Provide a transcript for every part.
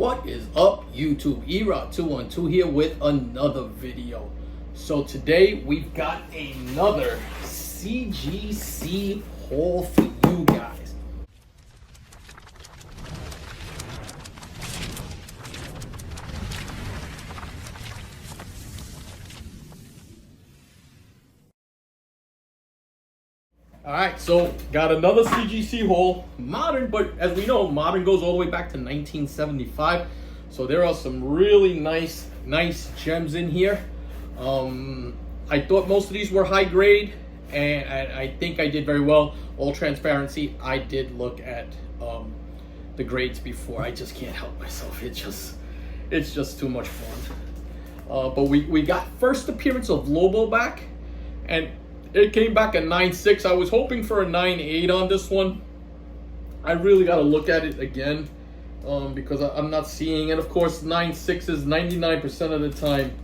What is up, YouTube? Era212 here with another video. So today we've got another CGC haul for you guys. Alright, so got another CGC haul. Modern, but as we know, modern goes all the way back to 1975. So there are some really nice gems in here. I thought most of these were high grade, and I think I did very well. All transparency, I did look at the grades before. I just can't help myself. It's just too much fun. But we got first appearance of Lobo back, and it came back at 9.6. I was hoping for a 9.8 on this one. I really got to look at it again because I'm not seeing it. Of course, 9.6 is 99% of the time.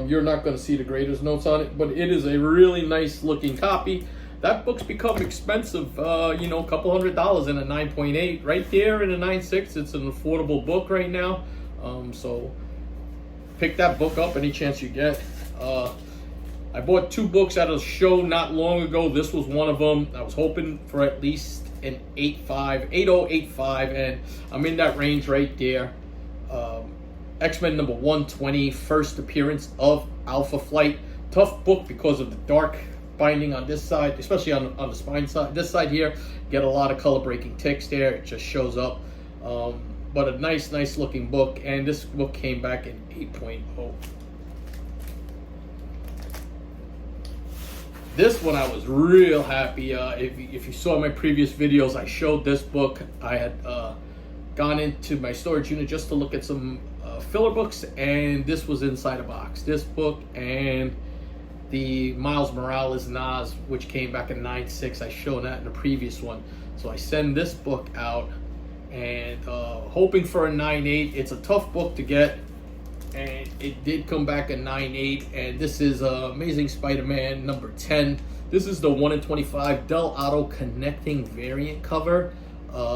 You're not going to see the grader's notes on it, but it is a really nice looking copy. That book's become expensive, you know, a couple $100 in a 9.8. Right there in a 9.6, it's an affordable book right now. So pick that book up any chance you get. I bought two books at a show not long ago. This was one of them. I was hoping for at least an 8085, and I'm in that range right there. X-Men number 120, first appearance of Alpha Flight. Tough book because of the dark binding on this side, especially on the spine side. This side here, get a lot of color breaking text there. It just shows up. But a nice looking book, and this book came back in 8.0. This one I was real happy. If you saw my previous videos, I showed this book. I had gone into my storage unit just to look at some filler books, and this was inside a box. This book and the Miles Morales Nas, which came back in 9.6. I showed that in the previous one. So I send this book out and hoping for a 9.8. It's a tough book to get, and it did come back at 9.8, and this is Amazing Spider-Man number 10. This is the 1 in 25 Del Auto connecting variant cover,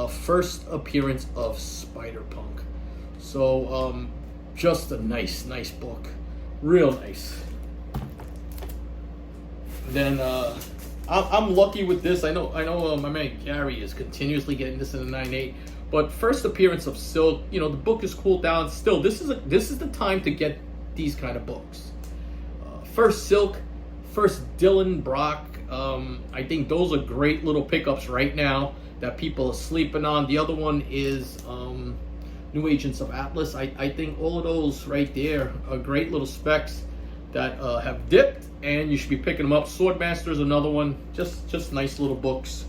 first appearance of Spider-Punk. So just a nice book, real nice. And then I'm lucky with this. I know my man Gary is continuously getting this in a 9.8. But first appearance of Silk, you know, the book is cooled down. Still, this is the time to get these kind of books. First Silk, first Dylan Brock. I think those are great little pickups right now that people are sleeping on. The other one is New Agents of Atlas. I think all of those right there are great little specs that have dipped, and you should be picking them up. Swordmaster is another one. Just nice little books.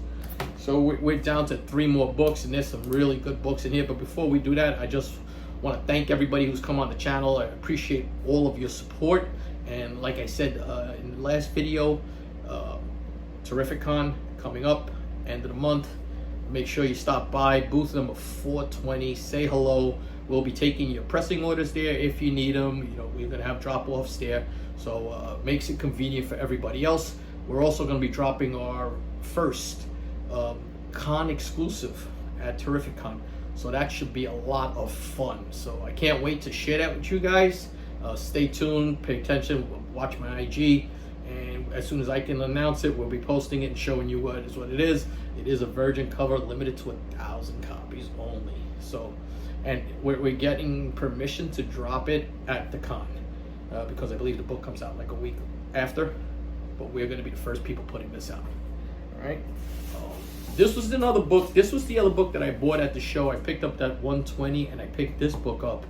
So we're down to 3 more books, and there's some really good books in here. But before we do that, I just want to thank everybody who's come on the channel. I appreciate all of your support. And like I said in the last video, Terrificon coming up, end of the month. Make sure you stop by, booth number 420. Say hello. We'll be taking your pressing orders there if you need them. You know, we're going to have drop-offs there. So makes it convenient for everybody else. We're also going to be dropping our first con exclusive at Terrificon, so that should be a lot of fun. So I can't wait to share that with you guys. Stay tuned, pay attention, watch my IG, and as soon as I can announce it, we'll be posting it and showing you what it is. It is a virgin cover, limited to 1,000 copies only. So, and we're getting permission to drop it at the con because I believe the book comes out like a week after, but we're going to be the first people putting this out. All right. This was another book. This was the other book that I bought at the show. I picked up that 120, and I picked this book up.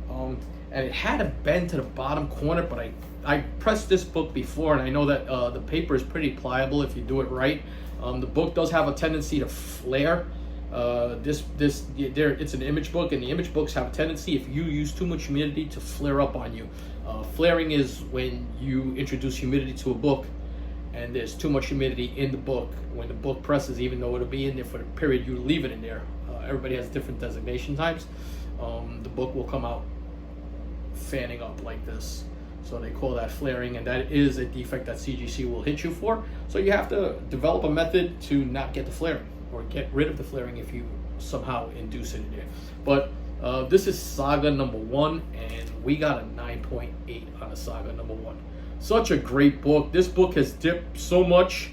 And it had a bend to the bottom corner, but I pressed this book before, and I know that the paper is pretty pliable if you do it right. The book does have a tendency to flare. It's an image book, and the image books have a tendency, if you use too much humidity, to flare up on you. Flaring is when you introduce humidity to a book, and there's too much humidity in the book. When the book presses, even though it'll be in there for the period you leave it in there, everybody has different designation times. The book will come out fanning up like this. So they call that flaring, and that is a defect that CGC will hit you for. So you have to develop a method to not get the flaring, or get rid of the flaring if you somehow induce it in there. But This is Saga #1, and we got a 9.8 on the Saga #1. Such a great book. This book has dipped so much.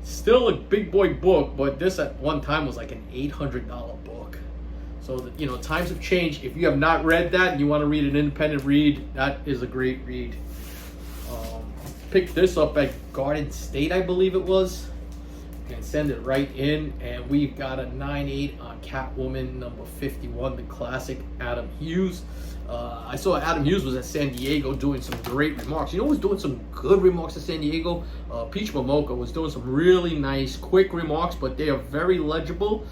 Still a big boy book, but this at one time was like an $800 book. So, you know, times have changed. If you have not read that and you want to read an independent read, that is a great read. Picked this up at Garden State, I believe it was, and send it right in. And we've got a 9.8 on Catwoman #51, the classic Adam Hughes. I saw Adam Hughes was at San Diego doing some great remarks. You know who was doing some good remarks at San Diego? Peach Momoko was doing some really nice, quick remarks, but they are very legible.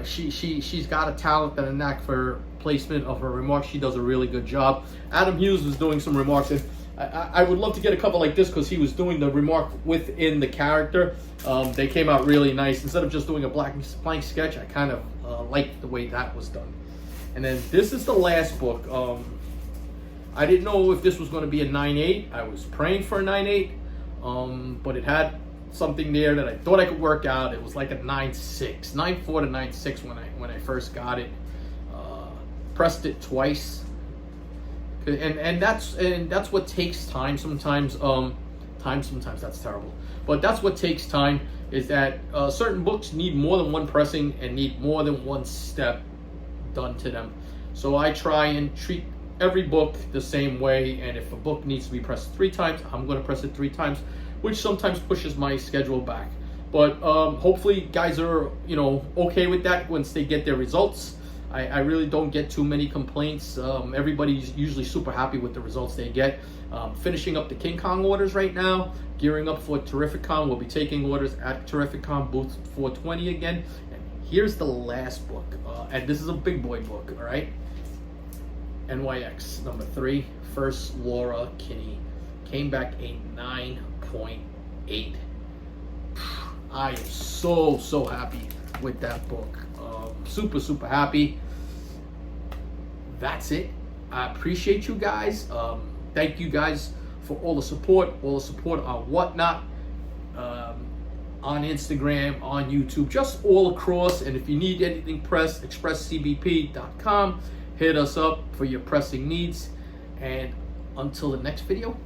She's got a talent and a knack for placement of her remarks. She does a really good job. Adam Hughes was doing some remarks, and I would love to get a couple like this because he was doing the remark within the character. They came out really nice. Instead of just doing a blank sketch, I kind of liked the way that was done. And then this is the last book. I didn't know if this was going to be a 9.8. I was praying for a 9.8, but it had something there that I thought I could work out. It was like a 9.6, 9.4 to 9.6 when I first got it. Pressed it twice, and that's what takes time sometimes. Sometimes that's terrible, but that's what takes time. Is that certain books need more than one pressing and need more than one step done to them. So I try and treat every book the same way, and if a book needs to be pressed 3 times, I'm going to press it 3 times, which sometimes pushes my schedule back. But hopefully guys are, you know, okay with that once they get their results. I really don't get too many complaints. Everybody's usually super happy with the results they get. Finishing up the King Kong orders right now, gearing up for Terrificon. We'll be taking orders at Terrificon booth 420 again. And here's the last book, and this is a big boy book, all right? NYX #3, First Laura Kinney, came back a 9.8. I am so happy with that book. Super happy. That's it. I appreciate you guys. Thank you guys for all the support on Whatnot, on Instagram, on YouTube, just all across. And if you need anything pressed, expresscbp.com. Hit us up for your pressing needs. And until the next video,